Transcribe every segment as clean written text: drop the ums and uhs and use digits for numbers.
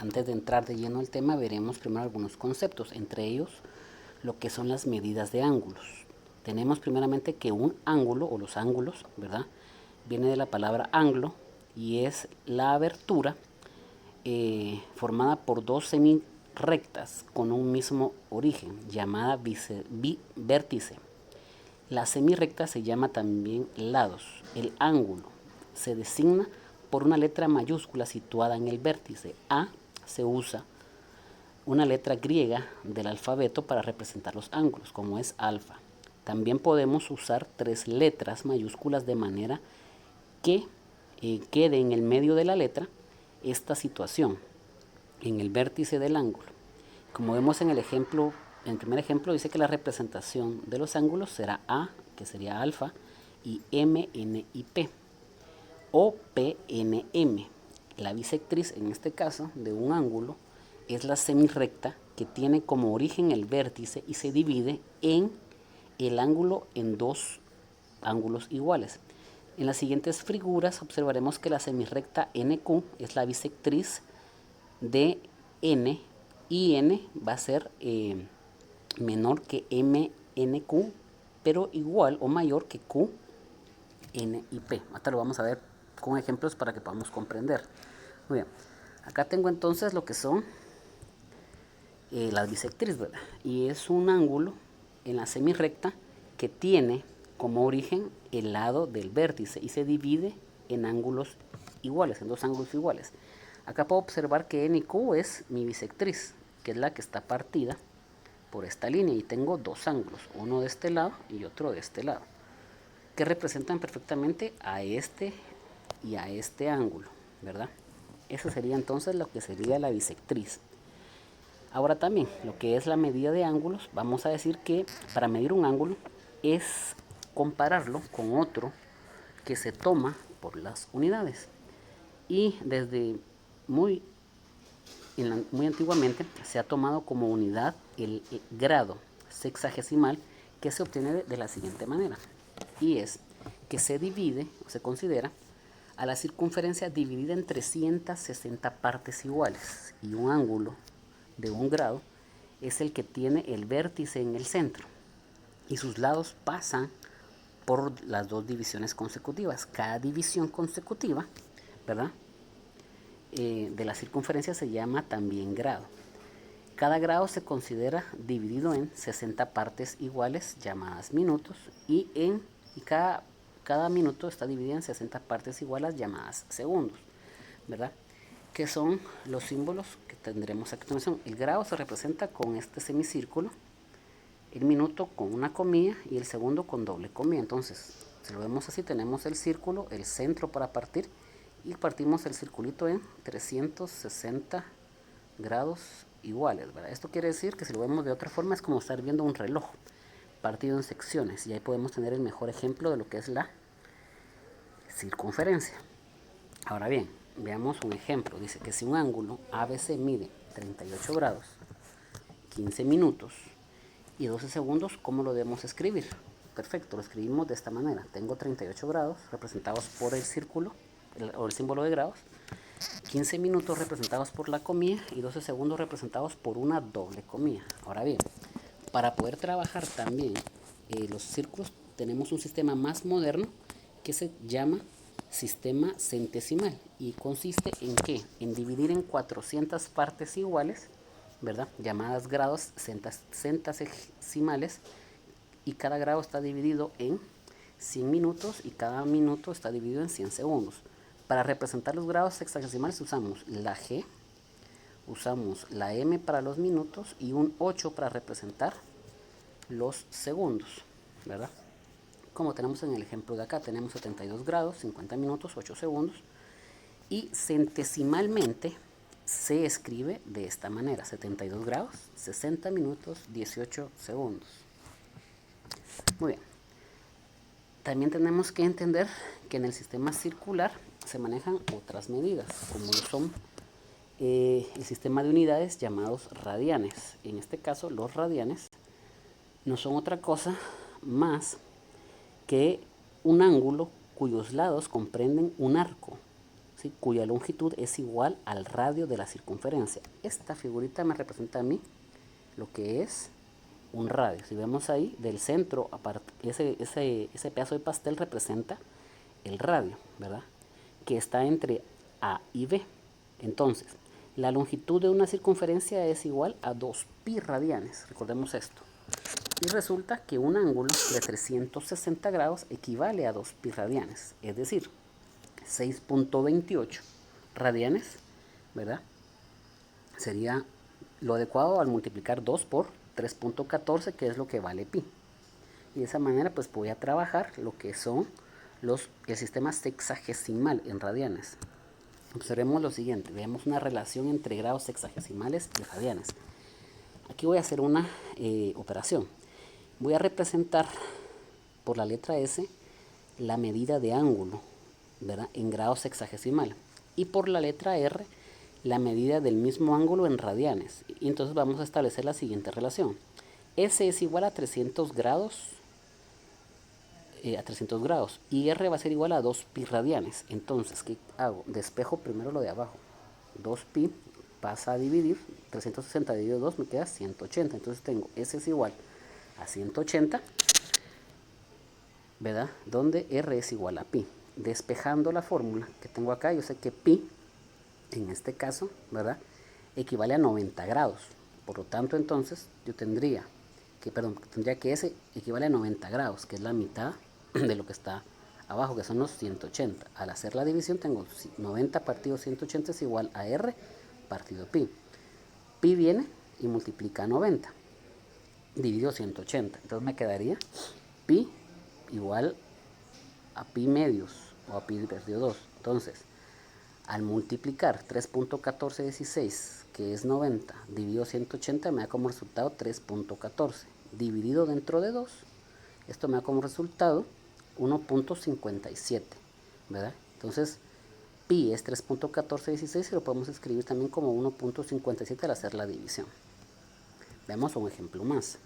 Antes de entrar de lleno al tema, veremos primero algunos conceptos, entre ellos lo que son las medidas de ángulos. Tenemos primeramente que un ángulo, o los ángulos, ¿verdad?, viene de la palabra anglo y es la abertura formada por dos semirrectas con un mismo origen, llamada vértice. La semirrecta se llama también lados. El ángulo se designa por una letra mayúscula situada en el vértice. A se usa una letra griega del alfabeto para representar los ángulos, como es alfa. También podemos usar tres letras mayúsculas de manera que quede en el medio de la letra esta situación, en el vértice del ángulo. Como vemos en el ejemplo, en el primer ejemplo dice que la representación de los ángulos será A, que sería alfa, y M, N y P, o P, N, M. La bisectriz, en este caso, de un ángulo, es la semirrecta que tiene como origen el vértice y se divide en el ángulo en dos ángulos iguales. En las siguientes figuras observaremos que la semirrecta NQ es la bisectriz de N y N va a ser menor que MNQ, pero igual o mayor que Q, N y P. Ahora lo vamos a ver con ejemplos para que podamos comprender. Muy bien, acá tengo entonces lo que son las bisectrices, ¿verdad? Y es un ángulo en la semirrecta que tiene como origen el lado del vértice y se divide en ángulos iguales, en dos ángulos iguales. Acá puedo observar que N y Q es mi bisectriz, que es la que está partida por esta línea, y tengo dos ángulos, uno de este lado y otro de este lado, que representan perfectamente a este y a este ángulo, ¿verdad? Eso sería entonces lo que sería la bisectriz. Ahora también, lo que es la medida de ángulos, vamos a decir que para medir un ángulo es compararlo con otro que se toma por las unidades. Y desde muy antiguamente se ha tomado como unidad el grado sexagesimal, que se obtiene de la siguiente manera. Y es que se divide, o se considera, a la circunferencia dividida en 360 partes iguales. Y un ángulo de un grado es el que tiene el vértice en el centro. Y sus lados pasan por las dos divisiones consecutivas. Cada división consecutiva, ¿verdad?, de la circunferencia se llama también grado. Cada grado se considera dividido en 60 partes iguales llamadas minutos y cada minuto está dividido en 60 partes iguales llamadas segundos, ¿verdad? Que son los símbolos que tendremos a continuación. El grado se representa con este semicírculo, el minuto con una comilla y el segundo con doble comilla. Entonces, si lo vemos así, tenemos el círculo, el centro para partir, y partimos el circulito en 360 grados iguales, ¿verdad? Esto quiere decir que si lo vemos de otra forma es como estar viendo un reloj partido en secciones, y ahí podemos tener el mejor ejemplo de lo que es la circunferencia. Ahora bien, veamos un ejemplo. Dice que si un ángulo ABC mide 38 grados, 15 minutos y 12 segundos, ¿cómo lo debemos escribir? Perfecto, lo escribimos de esta manera. Tengo 38 grados representados por el círculo o el símbolo de grados, 15 minutos representados por la comilla y 12 segundos representados por una doble comilla. Ahora bien, para poder trabajar también los círculos, tenemos un sistema más moderno que se llama sistema centesimal, y consiste en ¿qué? En dividir en 400 partes iguales, ¿verdad?, llamadas grados centesimales, y cada grado está dividido en 100 minutos y cada minuto está dividido en 100 segundos. Para representar los grados sexagesimales usamos la G, usamos la M para los minutos y un 8 para representar los segundos, ¿verdad? Como tenemos en el ejemplo de acá, tenemos 72 grados, 50 minutos, 8 segundos, y centesimalmente se escribe de esta manera: 72 grados, 60 minutos, 18 segundos. Muy bien. También tenemos que entender que en el sistema circular se manejan otras medidas, como lo son el sistema de unidades llamados radianes. En este caso, los radianes no son otra cosa más que un ángulo cuyos lados comprenden un arco. ¿sí? Cuya longitud es igual al radio de la circunferencia. Esta figurita me representa a mí lo que es un radio. Si vemos ahí, del centro, ese pedazo de pastel representa el radio, ¿verdad? Que está entre A y B. Entonces, la longitud de una circunferencia es igual a 2pi radianes. Recordemos esto. Y resulta que un ángulo de 360 grados equivale a 2pi radianes. Es decir, 6.28 radianes, ¿verdad? Sería lo adecuado al multiplicar 2 por 3.14, que es lo que vale pi. Y de esa manera pues voy a trabajar lo que son el sistema sexagesimal en radianes. Observemos lo siguiente, veamos una relación entre grados sexagesimales y radianes. Aquí voy a hacer una operación. Voy a representar por la letra S la medida de ángulo, ¿verdad?, en grados sexagesimal. Y por la letra R la medida del mismo ángulo en radianes. Y entonces vamos a establecer la siguiente relación. S es igual a 300 grados, y R va a ser igual a 2pi radianes. Entonces, ¿qué hago? Despejo primero lo de abajo. 2pi pasa a dividir, 360 dividido 2 me queda 180. Entonces tengo S es igual a 180, ¿verdad? Donde R es igual a pi. Despejando la fórmula que tengo acá, yo sé que pi, en este caso, ¿verdad?, equivale a 90 grados. Por lo tanto, entonces, yo tendría que S equivale a 90 grados, que es la mitad de lo que está abajo, que son los 180. Al hacer la división tengo 90 partido 180 es igual a R partido pi. Pi viene y multiplica 90 dividido 180. Entonces me quedaría pi igual a pi medios o a pi partido 2. Entonces, al multiplicar 3.1416, que es 90, dividido 180, me da como resultado 3.14. Dividido dentro de 2, esto me da como resultado 1.57, ¿verdad? Entonces, pi es 3.1416 y lo podemos escribir también como 1.57 al hacer la división. Veamos un ejemplo más.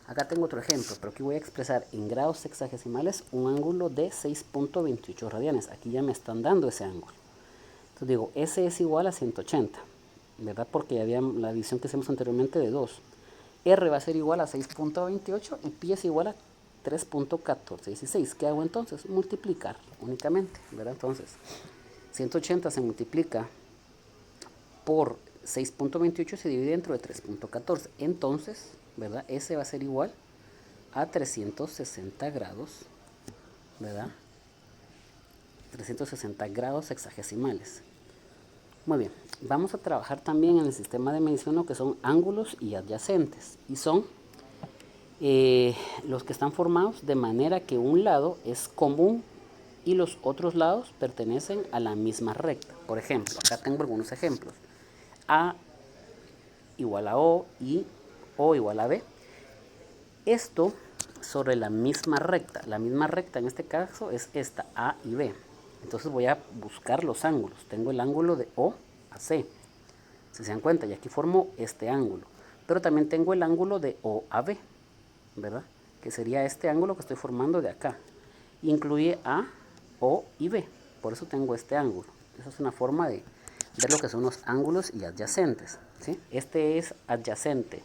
Acá tengo otro ejemplo, pero aquí voy a expresar en grados sexagesimales un ángulo de 6.28 radianes. Aquí ya me están dando ese ángulo. Entonces digo, S es igual a 180, ¿verdad? Porque había la división que hicimos anteriormente de 2. R va a ser igual a 6.28 y pi es igual a 3.1416. ¿Qué hago entonces? Multiplicar únicamente, ¿verdad? Entonces, 180 se multiplica por 6.28 se divide dentro de 3.14. Entonces, ¿verdad?, S va a ser igual a 360 grados, ¿verdad? 360 grados sexagesimales. Muy bien, vamos a trabajar también en el sistema de medición lo que son ángulos y adyacentes. Y son los que están formados de manera que un lado es común y los otros lados pertenecen a la misma recta. Por ejemplo, acá tengo algunos ejemplos. A igual a O y O igual a B. Esto sobre la misma recta. La misma recta en este caso es esta, A y B. Entonces voy a buscar los ángulos. Tengo el ángulo de O a C. Si se dan cuenta, y aquí formo este ángulo. Pero también tengo el ángulo de O a B, ¿verdad?, que sería este ángulo que estoy formando de acá. Incluye A, O y B. Por eso tengo este ángulo. Esa es una forma de ver lo que son los ángulos y adyacentes, ¿sí? Este es adyacente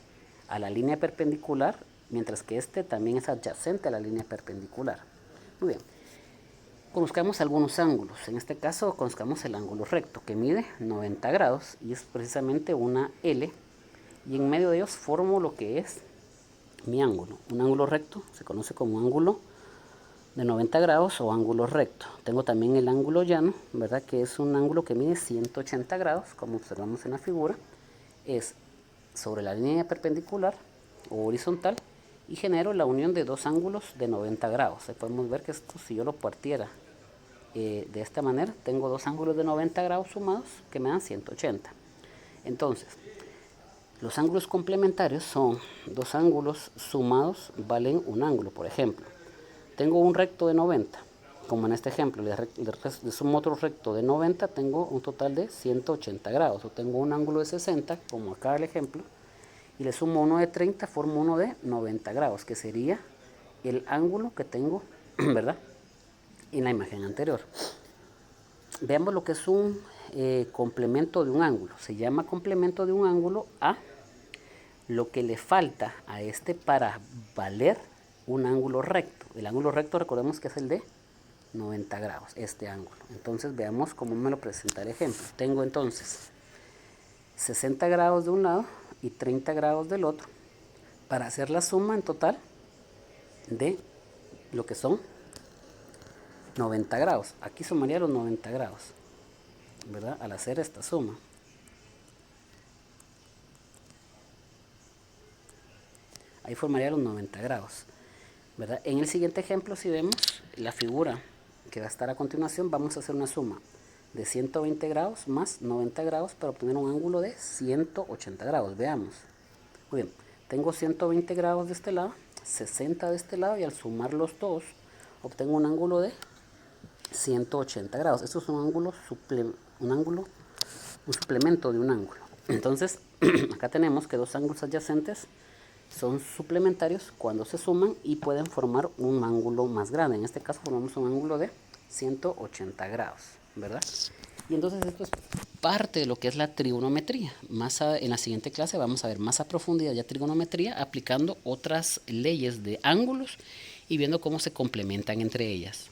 a la línea perpendicular, mientras que este también es adyacente a la línea perpendicular. Muy bien. Conozcamos algunos ángulos. En este caso, conozcamos el ángulo recto, que mide 90 grados y es precisamente una L. Y en medio de ellos formo lo que es mi ángulo. Un ángulo recto se conoce como ángulo de 90 grados o ángulo recto. Tengo también el ángulo llano, ¿verdad?, que es un ángulo que mide 180 grados, como observamos en la figura. Es sobre la línea perpendicular o horizontal y genero la unión de dos ángulos de 90 grados. Ahí podemos ver que esto, si yo lo partiera de esta manera, tengo dos ángulos de 90 grados sumados que me dan 180. Entonces, los ángulos complementarios son dos ángulos sumados valen un ángulo. Por ejemplo, tengo un recto de 90, como en este ejemplo, le sumo otro recto de 90, tengo un total de 180 grados. O tengo un ángulo de 60, como acá el ejemplo, y le sumo uno de 30, formo uno de 90 grados, que sería el ángulo que tengo, ¿verdad?, en la imagen anterior. Veamos lo que es un complemento de un ángulo. Se llama complemento de un ángulo a lo que le falta a este para valer un ángulo recto. El ángulo recto, recordemos que es el de 90 grados, este ángulo. Entonces veamos cómo me lo presenta el ejemplo. Tengo entonces 60 grados de un lado y 30 grados del otro, para hacer la suma en total de lo que son 90 grados. Aquí sumaría los 90 grados, ¿verdad? Al hacer esta suma. Ahí formaría los 90 grados, ¿verdad? En el siguiente ejemplo, si vemos la figura que va a estar a continuación, vamos a hacer una suma de 120 grados más 90 grados para obtener un ángulo de 180 grados. Veamos. Muy bien, tengo 120 grados de este lado, 60 de este lado, y al sumar los dos obtengo un ángulo de 180 grados. Esto es un suplemento de un ángulo. Entonces, acá tenemos que dos ángulos adyacentes son suplementarios cuando se suman y pueden formar un ángulo más grande. En este caso formamos un ángulo de 180 grados, ¿verdad? Y entonces esto es parte de lo que es la trigonometría. En la siguiente clase vamos a ver más a profundidad ya trigonometría, aplicando otras leyes de ángulos y viendo cómo se complementan entre ellas.